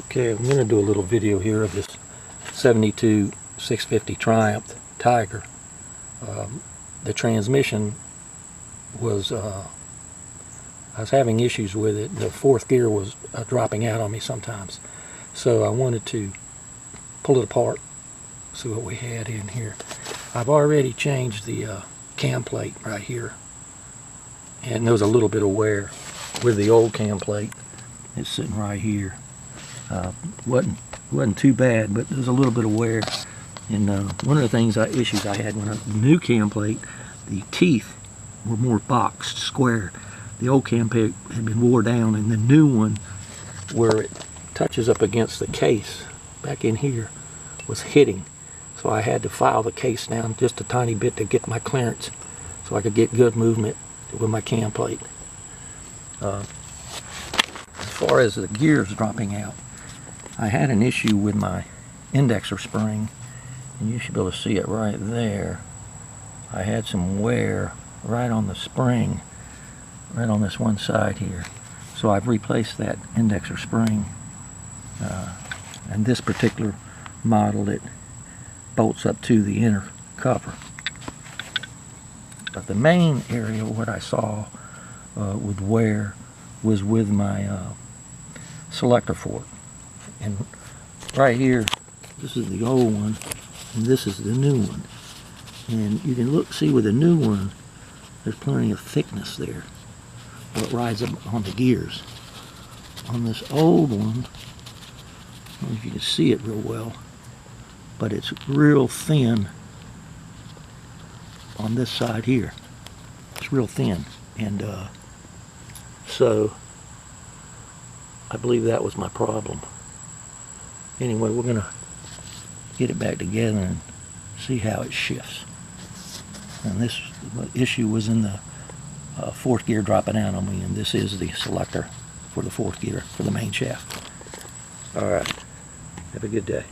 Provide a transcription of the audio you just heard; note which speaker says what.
Speaker 1: Okay, I'm going to do a little video here of this 72 650 Triumph Tiger. The transmission was, I was having issues with it. The fourth gear was dropping out on me sometimes. So I wanted to pull it apart, see what we had in here. I've already changed the cam plate right here. And there was a little bit of wear with the old cam plate. It's sitting right here. Wasn't too bad, but there was a little bit of wear. And one of the issues I had when the new cam plate, the teeth were more boxed, square. The old cam plate had been wore down, and the new one, where it touches up against the case back in here, was hitting. So I had to file the case down just a tiny bit to get my clearance, so I could get good movement with my cam plate. As far as the gears dropping out, I had an issue with my indexer spring, and you should be able to see it right there. I had some wear right on the spring, right on this one side here. So I've replaced that indexer spring. And this particular model, it bolts up to the inner cover. But the main area, what I saw with wear, was with my selector fork. And right here, this is the old one, and this is the new one. And you can see with the new one, there's plenty of thickness there, where it rides up on the gears. On this old one, I don't know if you can see it real well, but it's real thin on this side here. It's real thin, and so I believe that was my problem. Anyway, we're going to get it back together and see how it shifts. And this issue was in the fourth gear dropping out on me, and this is the selector for the fourth gear for the main shaft. Alright, have a good day.